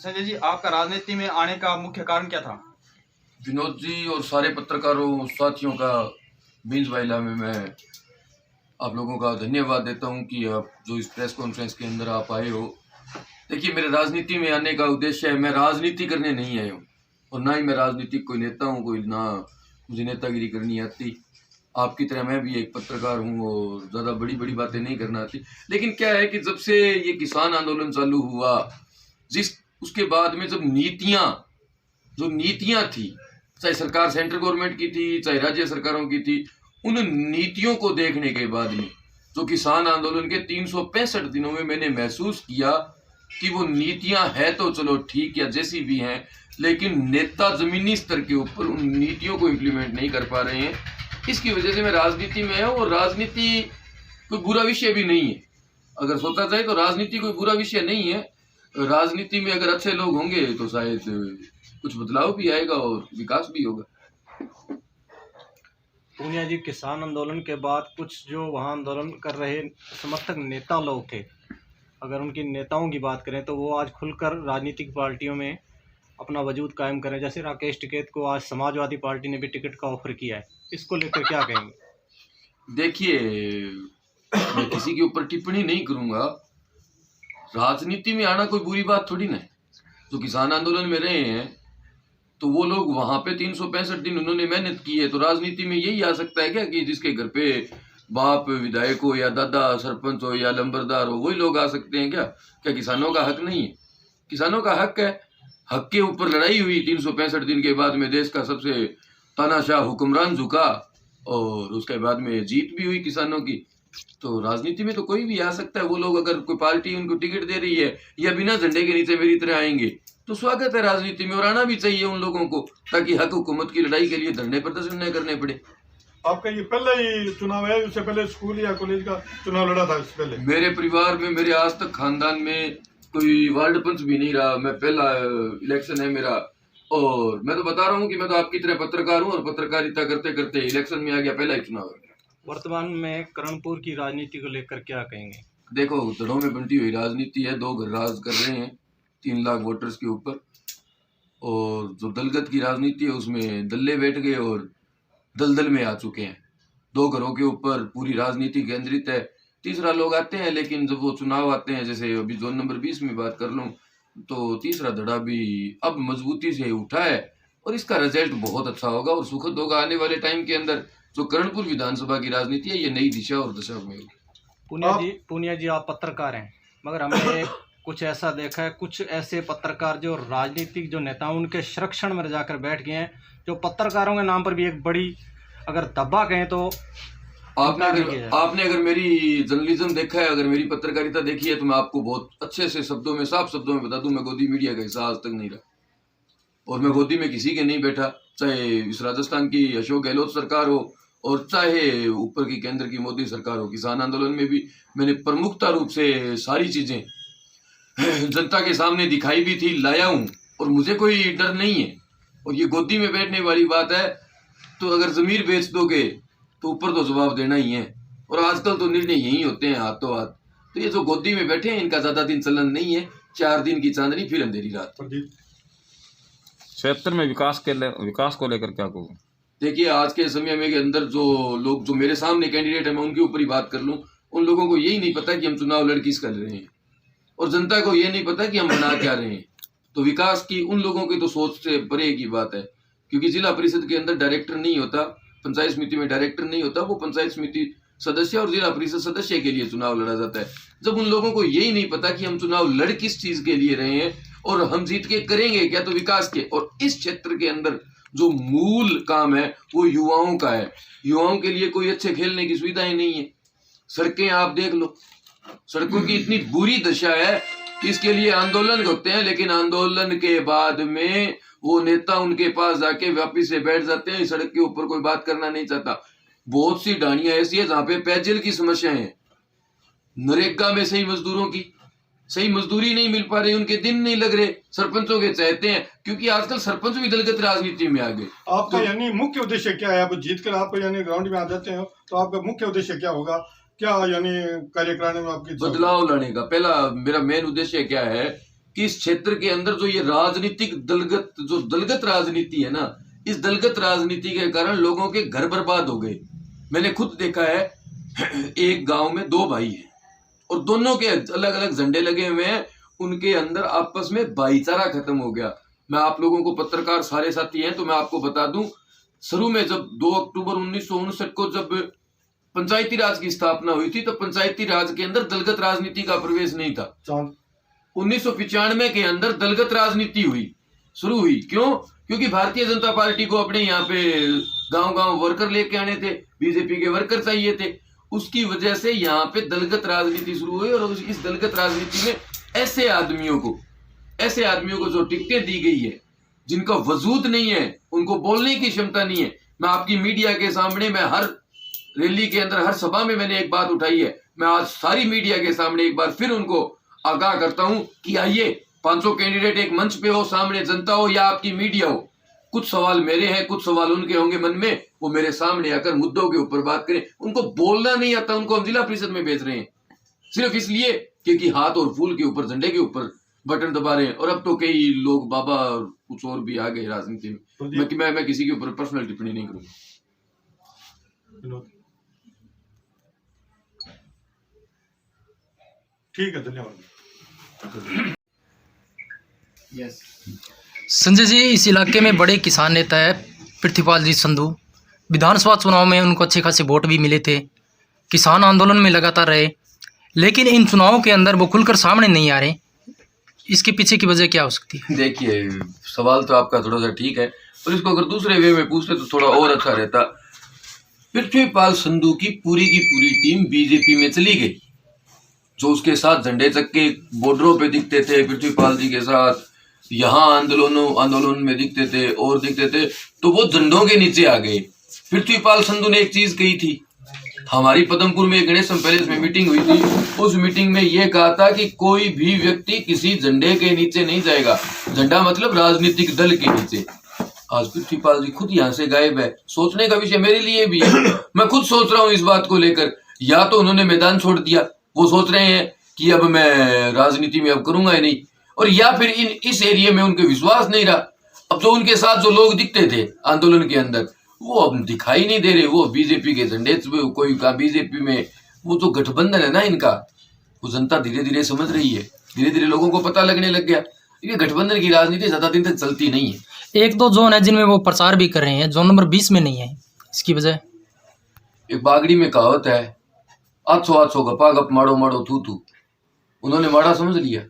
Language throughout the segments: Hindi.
संजय जी, आपका राजनीति में आने का मुख्य कारण क्या था? विनोद जी और सारे पत्रकारों साथियों का बींस वाइला में मैं आप लोगों का धन्यवाद देता हूं कि आप जो इस प्रेस कॉन्फ्रेंस के अंदर आप आए हो। देखिए, मेरे राजनीति में आने का उद्देश्य है, मैं राजनीति करने नहीं आया हूँ और ना ही मैं राजनीतिक कोई नेता हूँ, कोई ना मुझे नेतागिरी करनी आती। आपकी तरह मैं भी एक पत्रकार हूँ और ज़्यादा बड़ी बड़ी बातें नहीं करना आती। लेकिन क्या है कि जब से ये किसान आंदोलन चालू हुआ, उसके बाद में जब नीतियाँ थी, चाहे सरकार सेंट्रल गवर्नमेंट की थी चाहे राज्य सरकारों की थी, उन नीतियों को देखने के बाद में जो किसान आंदोलन के 365 दिनों में मैंने महसूस किया कि वो नीतियां है तो चलो ठीक या जैसी भी हैं, लेकिन नेता जमीनी स्तर के ऊपर उन नीतियों को इम्प्लीमेंट नहीं कर पा रहे हैं। इसकी वजह से मैं राजनीति में हूँ और राजनीति कोई बुरा विषय भी नहीं है। अगर सोचा जाए तो राजनीति कोई बुरा विषय नहीं है। राजनीति में अगर अच्छे लोग होंगे तो शायद कुछ बदलाव भी आएगा और विकास भी होगा। पूनिया जी, किसान आंदोलन के बाद कुछ जो वहाँ आंदोलन कर रहे समर्थक नेता लोग थे, अगर उनके नेताओं की बात करें तो वो आज खुलकर राजनीतिक पार्टियों में अपना वजूद कायम करें। जैसे राकेश टिकैत को आज समाजवादी पार्टी ने भी टिकट का ऑफर किया है, इसको लेकर क्या कहेंगे? देखिए, मैं किसी के ऊपर टिप्पणी नहीं करूंगा। राजनीति में आना कोई बुरी बात थोड़ी ना है। जो किसान आंदोलन में रहे हैं तो वो लोग वहां पे 365 दिन उन्होंने मेहनत की है, तो राजनीति में यही आ सकता है क्या कि जिसके घर पे बाप विधायक हो या दादा सरपंच हो या लंबरदार हो वही लोग आ सकते हैं क्या? क्या किसानों का हक नहीं है? किसानों का हक है। हक के ऊपर लड़ाई हुई 365 दिन के बाद में, देश का सबसे तानाशाह हुक्मरान झुका और उसके बाद में जीत भी हुई किसानों की। तो राजनीति में तो कोई भी आ सकता है। वो लोग अगर कोई पार्टी उनको टिकट दे रही है या बिना झंडे के नीचे मेरी तरह आएंगे तो स्वागत है राजनीति में, और आना भी चाहिए उन लोगों को, ताकि हक हुकूमत की लड़ाई के लिए धरने प्रदर्शन न करने पड़े। आपका ये पहला ही चुनाव है, उससे पहले स्कूल या कॉलेज का चुनाव लड़ा था इससे पहले? मेरे परिवार में, मेरे आज तक खानदान में कोई वार्ड पंच भी नहीं रहा। मैं पहला इलेक्शन है मेरा, और मैं तो बता रहा हूँ कि मैं तो आपकी तरह पत्रकार हूँ और पत्रकारिता करते करते इलेक्शन में आ गया, पहला ही चुनाव है। वर्तमान में करणपुर की राजनीति को लेकर क्या कहेंगे? देखो, दलों में बंटी हुई राजनीति है। दो घर राज कर रहे हैं 3 लाख वोटर्स के ऊपर, और जो दलगत की राजनीति है उसमें दल्ले बैठ गए और दलदल में आ चुके हैं। 2 घरों के ऊपर पूरी राजनीति केंद्रित है। तीसरा लोग आते हैं, लेकिन जब वो चुनाव आते हैं, जैसे अभी जोन नंबर 20 में बात कर लूँ, तो तीसरा धड़ा भी अब मजबूती से उठा है और इसका रिजल्ट बहुत अच्छा होगा और सुखद होगा आने वाले टाइम के अंदर। जो करणपुर विधानसभा की राजनीति है ये नई दिशा और दशा में होगी। पूनिया जी, आप पत्रकार हैं, मगर हमने कुछ ऐसा देखा है, कुछ ऐसे पत्रकार जो राजनीतिक जो नेता उनके संरक्षण में जाकर बैठ गए हैं, जो पत्रकारों के नाम पर भी एक बड़ी अगर दबा कहें तो आपने अगर मेरी जर्नलिज्म देखा है, अगर मेरी पत्रकारिता देखी है, तो मैं आपको बहुत अच्छे से शब्दों में, साफ शब्दों में बता दूं, मैं गोदी मीडिया का हिस्सा आज तक नहीं रहा और मैं गोदी में किसी के नहीं बैठा। चाहे इस राजस्थान की अशोक गहलोत सरकार हो और चाहे ऊपर की केंद्र की मोदी सरकार हो। किसान आंदोलन में भी मैंने प्रमुखता रूप से सारी चीजें जनता के सामने दिखाई भी थी, लाया हूं और मुझे कोई डर नहीं है। और ये गोदी में बैठने वाली बात है, तो अगर जमीर बेच दोगे तो ऊपर तो जवाब देना ही है, और आजकल तो निर्णय यही होते हैं हाथों हाथ। तो ये जो गोदी में बैठे हैं इनका ज्यादा दिन चलन नहीं है, 4 दिन की चांदनी फिर अंधेरी रात। क्षेत्र में विकास को लेकर क्या कहूँ? देखिए, आज के समय में के अंदर जो लोग जो मेरे सामने कैंडिडेट है, मैं उनके ऊपर ही बात कर लूँ, उन लोगों को यही नहीं पता कि हम चुनाव लड़ किस कर रहे हैं और जनता को ये नहीं पता कि हम बना क्या रहे हैं। तो विकास की उन लोगों की तो सोच से परे की बात है, क्योंकि जिला परिषद के अंदर डायरेक्टर नहीं होता, पंचायत समिति में डायरेक्टर नहीं होता, वो पंचायत समिति सदस्य और जिला परिषद सदस्य के लिए चुनाव लड़ा जाता है। जब उन लोगों को यही नहीं पता कि हम चुनाव लड़ किस चीज के लिए रहे हैं और हम जीत के करेंगे क्या, तो विकास के, और इस क्षेत्र के अंदर जो मूल काम है वो युवाओं का है। युवाओं के लिए कोई अच्छे खेलने की सुविधाएं नहीं है। सड़कें आप देख लो, सड़कों की इतनी बुरी दशा है कि इसके लिए आंदोलन होते हैं, लेकिन आंदोलन के बाद में वो नेता उनके पास जाके वापिस से बैठ जाते हैं। सड़क के ऊपर कोई बात करना नहीं चाहता। बहुत सी ढाणियां ऐसी है जहां पे पेयजल की समस्या है। नरेगा में सही मजदूरों की सही मजदूरी नहीं मिल पा रही, उनके दिन नहीं लग रहे। सरपंचों के चाहते हैं, क्योंकि आजकल सरपंच भी दलगत राजनीति में आ गए। आपका यानी मुख्य उद्देश्य क्या है? आप जीत कर आप यानी ग्राउंड में आ जाते हैं, तो आपका मुख्य उद्देश्य क्या होगा? क्या यानी कार्य कराने में आपकी बदलाव लाने का पहला मेरा मेन उद्देश्य क्या है कि इस क्षेत्र के अंदर जो ये राजनीतिक दलगत राजनीति है ना, इस दलगत राजनीति के कारण लोगों के घर बर्बाद हो गए। मैंने खुद देखा है, एक गांव में 2 भाई हैं और दोनों के अलग अलग झंडे लगे हुए हैं, उनके अंदर आपस में भाईचारा खत्म हो गया। मैं आप लोगों को, पत्रकार सारे साथी हैं, तो मैं आपको बता दूं, शुरू में जब 2 अक्टूबर 1959 को जब पंचायती राज की स्थापना हुई थी, तो पंचायती राज के अंदर दलगत राजनीति का प्रवेश नहीं था। 1995 के अंदर दलगत राजनीति शुरू हुई। क्यों? क्योंकि भारतीय जनता पार्टी को अपने यहाँ पे गांव-गांव वर्कर लेके आने थे, बीजेपी के वर्कर चाहिए थे, उसकी वजह से यहाँ पे दलगत राजनीति शुरू हुई। और इस दलगत राजनीति में ऐसे आदमियों को जो टिकटें दी गई है, जिनका वजूद नहीं है, उनको बोलने की क्षमता नहीं है। मैं आपकी मीडिया के सामने, मैं हर रैली के अंदर, हर सभा में मैंने एक बात उठाई है, मैं आज सारी मीडिया के सामने एक बार फिर उनको आगाह करता हूं कि आइए 500 कैंडिडेट एक मंच पे हो, सामने जनता हो या आपकी मीडिया हो, कुछ सवाल मेरे हैं, कुछ सवाल उनके होंगे मन में, वो मेरे सामने आकर मुद्दों के ऊपर बात करें। उनको बोलना नहीं आता, उनको हम जिला परिषद में भेज रहे हैं सिर्फ इसलिए क्योंकि हाथ और फूल के ऊपर, झंडे के ऊपर बटन दबा रहे हैं। और अब तो कई लोग बाबा और कुछ और भी आ गए राजनीति में। मैं किसी के ऊपर पर्सनल टिप्पणी नहीं करूंगा। ठीक है, धन्यवाद। यस। संजय जी, इस इलाके में बड़े किसान नेता है पृथ्वीपाल जी संधू। विधानसभा चुनाव में उनको अच्छे खासे वोट भी मिले थे, किसान आंदोलन में लगातार रहे, लेकिन इन चुनावों के अंदर वो खुलकर सामने नहीं आ रहे। इसके पीछे की वजह क्या हो सकती है? देखिए, सवाल तो आपका थोड़ा सा ठीक है, और इसको अगर दूसरे वे में पूछते तो थोड़ा और अच्छा रहता। पृथ्वीपाल संधू की पूरी टीम बीजेपी में चली गई। जो उसके साथ झंडे चक्के बॉर्डरों पे दिखते थे, पृथ्वीपाल जी के साथ यहाँ आंदोलन में दिखते थे और दिखते थे, तो वो झंडों के नीचे आ गए। पृथ्वीपाल संधू ने एक चीज कही थी, हमारी पदमपुर में गणेश पैलेस में मीटिंग हुई थी, उस मीटिंग में ये कहा था कि कोई भी व्यक्ति किसी झंडे के नीचे नहीं जाएगा। झंडा मतलब राजनीतिक दल के नीचे। आज पृथ्वीपाल जी खुद यहाँ से गायब है। सोचने का विषय मेरे लिए भी है, मैं खुद सोच रहा हूँ इस बात को लेकर। या तो उन्होंने मैदान छोड़ दिया, वो सोच रहे हैं कि अब मैं राजनीति में अब करूंगा ही नहीं, और या फिर इस एरिया में उनके विश्वास नहीं रहा। अब जो उनके साथ जो लोग दिखते थे आंदोलन के अंदर, वो अब दिखाई नहीं दे रहे। वो बीजेपी के झंडे, कोई का बीजेपी में, वो जो गठबंधन है ना इनका, वो जनता धीरे धीरे समझ रही है, धीरे धीरे लोगों को पता लगने लग गया। ये गठबंधन की राजनीति ज्यादा दिन तक चलती नहीं है। 1-2 जोन है जिनमें वो प्रचार भी कर रहे हैं, जोन नंबर 20 में नहीं है। इसकी वजह, एक बागड़ी में कहावत है, 800 गपा गप माड़ो माड़ो थू थू। उन्होंने माड़ा समझ लिया,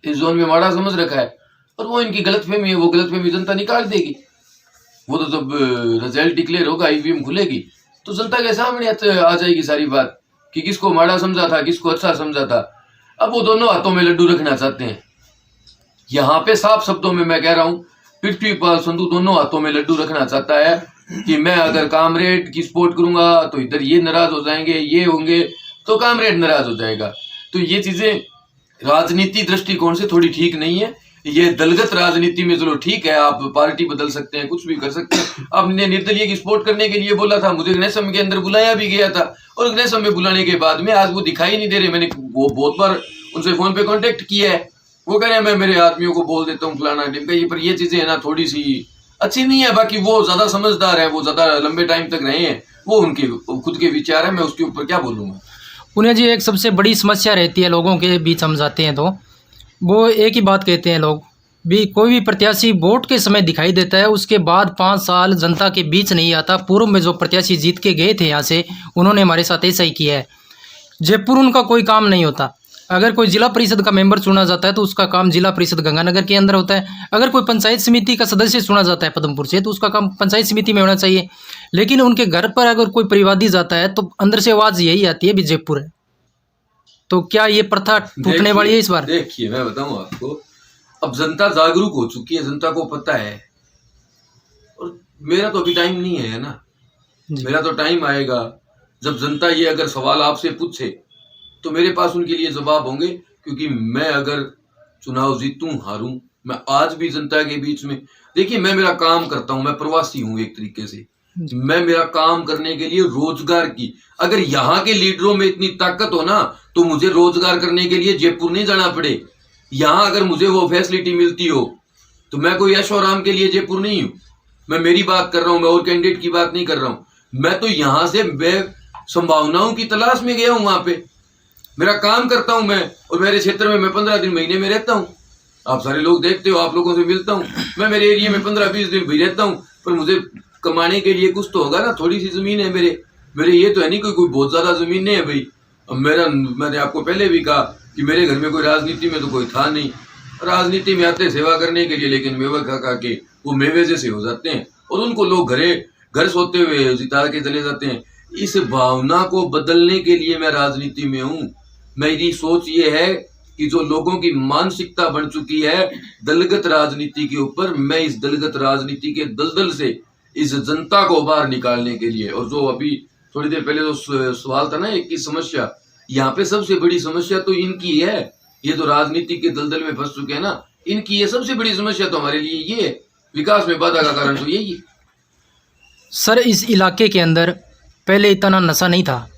इस जोन में माड़ा समझ रखा है, और वो इनकी गलतफहमी है। वो गलतफहमी जनता निकाल देगी। वो तो जब रिजल्ट डिक्लेयर होगा, ईवीएम खुलेगी, तो जनता के सामने आ जाएगी सारी बात कि किसको माड़ा समझा था, किसको अच्छा समझा था। अब वो दोनों हाथों में लड्डू रखना चाहते हैं। यहाँ पे साफ शब्दों में मैं कह रहा हूँ, पृथ्वीपाल संधू दोनों हाथों में लड्डू रखना चाहता है कि मैं अगर कामरेड की सपोर्ट करूंगा तो इधर ये नाराज हो जाएंगे, ये होंगे तो कामरेड नाराज हो जाएगा। तो ये चीजें राजनीति दृष्टिकोण से थोड़ी ठीक नहीं है। ये दलगत राजनीति में चलो ठीक है, आप पार्टी बदल सकते हैं, कुछ भी कर सकते हैं। आपने निर्दलीय की सपोर्ट करने के लिए बोला था, मुझे गणेशम के अंदर बुलाया भी गया था, और गणेशम में बुलाने के बाद में आज वो दिखाई नहीं दे रहे। मैंने वो बहुत बार उनसे फोन पे कांटेक्ट किया है, वो कह रहे हैं मैं मेरे आदमियों को बोल देता हूँ फलाना टिमका। ये पर ये चीजें है ना, थोड़ी सी अच्छी नहीं है। बाकी वो ज्यादा समझदार है, वो ज्यादा लंबे टाइम तक रहे हैं, वो उनके खुद के विचार है, मैं उसके ऊपर क्या बोलूँगा। पुनिया जी, एक सबसे बड़ी समस्या रहती है लोगों के बीच, हम जाते हैं तो वो एक ही बात कहते हैं लोग भी, कोई भी प्रत्याशी वोट के समय दिखाई देता है, उसके बाद 5 साल जनता के बीच नहीं आता। पूर्व में जो प्रत्याशी जीत के गए थे यहाँ से, उन्होंने हमारे साथ ऐसा ही किया है। जयपुर उनका कोई काम नहीं होता। अगर कोई जिला परिषद का मेंबर चुना जाता है तो उसका काम जिला परिषद गंगानगर के अंदर होता है। अगर कोई पंचायत समिति का सदस्य चुना जाता है पदमपुर से, तो उसका काम पंचायत समिति में होना चाहिए। लेकिन उनके घर पर अगर कोई परिवादी जाता है तो अंदर से आवाज़ यही आती है भी जयपुर है। तो क्या ये प्रथा टूटने वाली है इस बार? देखिए, मैं बताऊं आपको, अब जनता जागरूक हो चुकी है, जनता को पता है। और मेरा तो अभी टाइम नहीं है ना, मेरा तो टाइम आएगा जब जनता ये अगर सवाल आपसे पूछे तो मेरे पास उनके लिए जवाब होंगे। क्योंकि मैं अगर चुनाव जीतूं हारूं, मैं आज भी जनता के बीच में, देखिए मैं मेरा काम करता हूं, मैं प्रवासी हूं एक तरीके से। मैं मेरा काम करने के लिए रोजगार की, अगर यहाँ के लीडरों में इतनी ताकत हो ना, तो मुझे रोजगार करने के लिए जयपुर नहीं जाना पड़े। यहाँ अगर मुझे वो फैसिलिटी मिलती हो तो मैं कोई ऐशो आराम के लिए जयपुर नहीं हूँ। मैं मेरी बात कर रहा हूँ, मैं और कैंडिडेट की बात नहीं कर रहा हूँ। मैं तो यहाँ से संभावनाओं की तलाश में गया हूँ, वहां पे मेरा काम करता हूँ मैं, और मेरे क्षेत्र में मैं 15 दिन महीने में रहता हूँ। आप सारे लोग देखते हो, आप लोगों से मिलता हूँ मैं, मेरे एरिया में 15-20 दिन भी रहता हूँ। पर मुझे कमाने के लिए कुछ तो होगा ना, थोड़ी सी जमीन है मेरे ये तो है नहीं कोई बहुत ज्यादा जमीन नहीं है भाई। अब मैंने आपको पहले भी कहा कि मेरे घर में कोई राजनीति में तो कोई था नहीं, राजनीति में आते सेवा करने के लिए, लेकिन मेवा खा के वो मेवे जैसे हो जाते हैं और उनको लोग घर सोते हुए जिता के चले जाते हैं। इस भावना को बदलने के लिए मैं राजनीति में हूँ। मेरी सोच ये है कि जो लोगों की मानसिकता बन चुकी है दलगत राजनीति के ऊपर, मैं इस दलगत राजनीति के दलदल से इस जनता को बाहर निकालने के लिए, और जो अभी थोड़ी देर पहले जो सवाल था ना एक की समस्या, यहाँ पे सबसे बड़ी समस्या तो इनकी है। ये तो राजनीति के दलदल में फंस चुके हैं ना, इनकी ये सबसे बड़ी समस्या तो हमारे लिए ये है। विकास में बाधा का कारण तो यही है। सर इस इलाके के अंदर पहले इतना नशा नहीं था,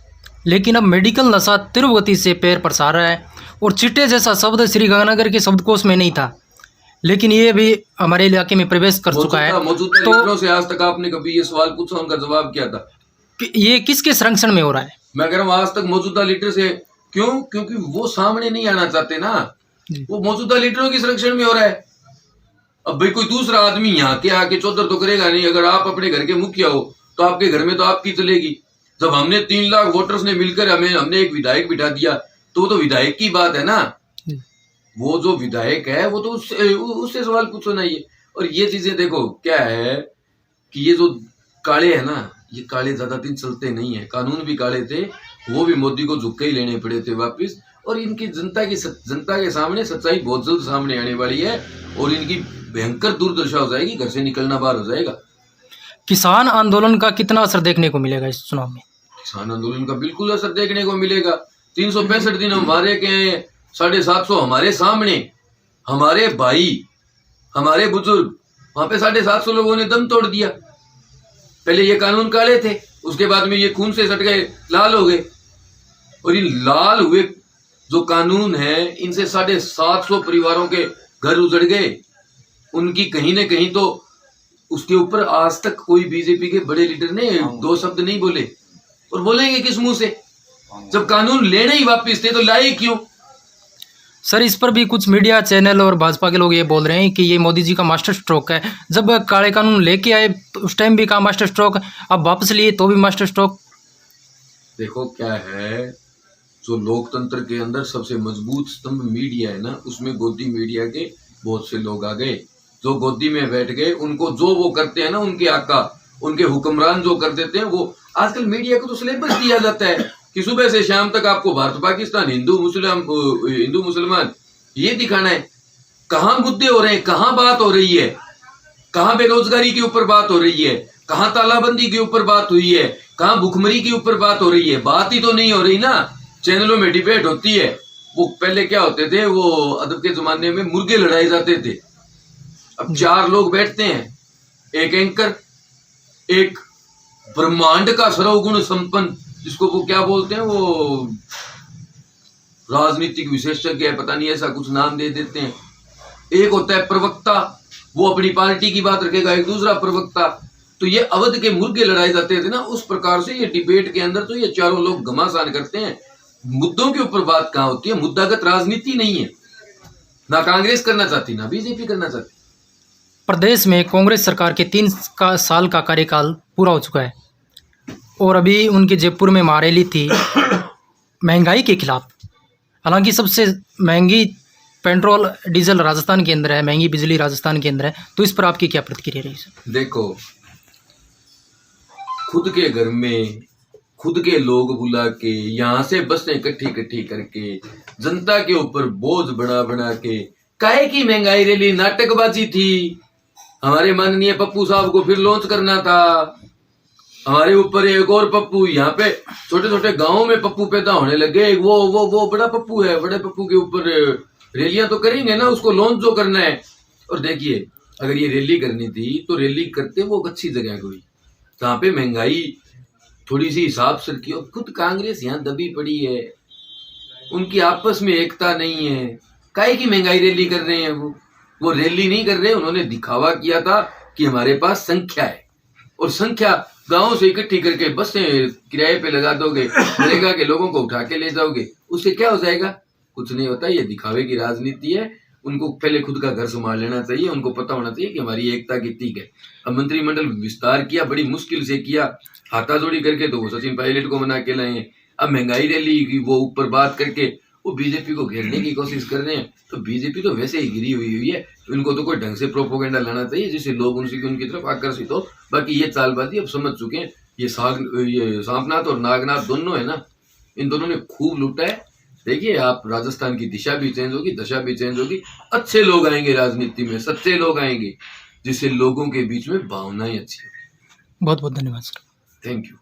लेकिन अब मेडिकल नशा तीव्र गति से पैर पसार रहा है, और चिट्टे जैसा शब्द श्रीगंगानगर के शब्दकोश में नहीं था, लेकिन ये भी हमारे इलाके में प्रवेश कर चुका है। मौजूदा लीडरों से आज तक आपने कभी ये सवाल पूछा, उनका जवाब क्या था? ये किसके संरक्षण में हो रहा है? मैं कह रहा हूँ आज तक मौजूदा लीडर से, क्यों? क्योंकि वो सामने नहीं आना चाहते ना, वो मौजूदा लीडरों के संरक्षण में हो रहा है। अब भाई कोई दूसरा आदमी यहाँ के आके चौधर तो करेगा नहीं। अगर आप अपने घर के मुखिया हो तो आपके घर में तो आपकी चलेगी। जब हमने 3 लाख वोटर्स ने मिलकर हमने एक विधायक बिठा दिया तो विधायक की बात है ना। वो जो विधायक है वो तो उससे सवाल पूछो ना ये। और ये चीजें देखो क्या है कि ये जो काले है ना, ये काले ज्यादा दिन चलते नहीं है। कानून भी काले थे, वो भी मोदी को झुक के ही लेने पड़े थे वापिस। और इनकी जनता के सामने सच्चाई बहुत जल्द सामने आने वाली है और इनकी भयंकर दुर्दशा हो जाएगी, घर से निकलना बाहर हो जाएगा। किसान आंदोलन का कितना असर देखने को मिलेगा इस चुनाव में? किसान आंदोलन का बिल्कुल असर देखने को मिलेगा। 365 दिन हम मारे गए, 750 हमारे सामने, हमारे भाई, हमारे बुजुर्ग, वहां पे 750 लोगों ने दम तोड़ दिया। पहले ये कानून काले थे, उसके बाद में ये खून से सट गए, लाल हो गए। और इन लाल हुए जो कानून है, इनसे 750 परिवारों के घर उजड़ गए। उनकी कहीं न कहीं तो उसके ऊपर आज तक कोई बीजेपी के बड़े लीडर ने 2 शब्द नहीं बोले। और बोलेंगे किस मुंह से? जब कानून लेने ही वापिस थे तो लाए क्यों? सर इस पर भी कुछ मीडिया चैनल और भाजपा के लोग ये बोल रहे हैं कि ये मोदी जी का मास्टर स्ट्रोक है। जब काले कानून लेके आए तो उस टाइम भी कहा मास्टर स्ट्रोक, अब वापस लिए तो भी मास्टर स्ट्रोक। देखो क्या है, जो लोकतंत्र के अंदर सबसे मजबूत स्तंभ मीडिया है ना, उसमें गोदी मीडिया के बहुत से लोग आ गए। जो गोदी में बैठ गए, उनको जो वो करते हैं ना, उनके आका, उनके हुक्मरान जो कर देते हैं, वो आजकल मीडिया को तो सिलेबस दिया जाता है कि सुबह से शाम तक आपको भारत पाकिस्तान, हिंदू मुसलमान ये दिखाना है। कहाँ मुद्दे हो रहे हैं, कहाँ बात हो रही है, कहाँ बेरोजगारी के ऊपर बात हो रही है, कहाँ तालाबंदी के ऊपर बात हुई है, कहाँ भुखमरी के ऊपर बात हो रही है? बात ही तो नहीं हो रही ना। चैनलों में डिबेट होती है। वो पहले क्या होते थे, वो अदब के जमाने में मुर्गे लड़ाए जाते थे। अब 4 लोग बैठते हैं, एक एंकर, एक ब्रह्मांड का सर्वगुण संपन्न, जिसको वो क्या बोलते हैं, वो राजनीतिक विशेषज्ञ है, पता नहीं ऐसा कुछ नाम दे देते हैं। एक होता है प्रवक्ता, वो अपनी पार्टी की बात रखेगा, एक दूसरा प्रवक्ता। तो ये अवध के मुर्गे लड़ाए जाते थे ना, उस प्रकार से ये डिबेट के अंदर तो ये चारों लोग घमासान करते हैं। मुद्दों के ऊपर बात कहाँ होती है? मुद्दागत राजनीति नहीं है। ना कांग्रेस करना चाहती, ना बीजेपी करना चाहती। प्रदेश में कांग्रेस सरकार के 3 साल का कार्यकाल पूरा हो चुका है और अभी उनके जयपुर में महारैली थी महंगाई के खिलाफ। हालांकि सबसे महंगी पेट्रोल डीजल राजस्थान के अंदर है, महंगी बिजली राजस्थान के अंदर है, तो इस पर आपकी क्या प्रतिक्रिया रही सर? देखो, खुद के घर में खुद के लोग बुला के, यहाँ से बसें इकट्ठी करके, जनता के ऊपर बोझ बना के, काहे की महंगाई रैली? नाटकबाजी थी। हमारे माननीय पप्पू साहब को फिर लॉन्च करना था। हमारे ऊपर एक और पप्पू, यहाँ पे छोटे छोटे गांवों में पप्पू पैदा होने लगे। वो बड़ा पप्पू है, बड़े पप्पू के ऊपर रैलियां तो करेंगे ना, उसको लॉन्च जो करना है। और देखिए, अगर ये रैली करनी थी तो रैली करते वो अच्छी जगह कोई, जहाँ पे महंगाई थोड़ी सी हिसाब से की। और खुद कांग्रेस यहाँ दबी पड़ी है, उनकी आपस में एकता नहीं है। काहे की महंगाई रैली कर रहे हैं? वो रैली नहीं कर रहे, उन्होंने दिखावा किया था कि हमारे पास संख्या है, और संख्या गांव से इकट्ठी करके बसें किराए पे लगा दोगे, नरेगा के लोगों को उठा के ले जाओगे, उससे क्या हो जाएगा? कुछ नहीं होता। ये दिखावे की राजनीति है। उनको पहले खुद का घर संभाल लेना चाहिए, उनको पता होना चाहिए कि हमारी एकता कितनी है। अब मंत्रिमंडल विस्तार किया, बड़ी मुश्किल से किया, हाथाजोड़ी करके तो वो सचिन पायलट को मना के लाए हैं। अब महंगाई रैली की वो ऊपर बात करके वो बीजेपी को घेरने की कोशिश कर रहे हैं। तो बीजेपी तो वैसे ही गिरी हुई है, इनको तो कोई ढंग से प्रोपोगेंडा लाना चाहिए जिससे लोग उनकी तरफ आकर्षित हो। बाकी ये चालबाजी अब समझ चुके हैं। ये सांपनाथ और नागनाथ दोनों है ना, इन दोनों ने खूब लूटा है। देखिए आप, राजस्थान की दिशा भी चेंज होगी, दशा भी चेंज होगी। अच्छे लोग आएंगे राजनीति में, सच्चे लोग आएंगे, जिससे लोगों के बीच में भावनाएं अच्छी होगी। बहुत बहुत धन्यवाद सर। Thank you.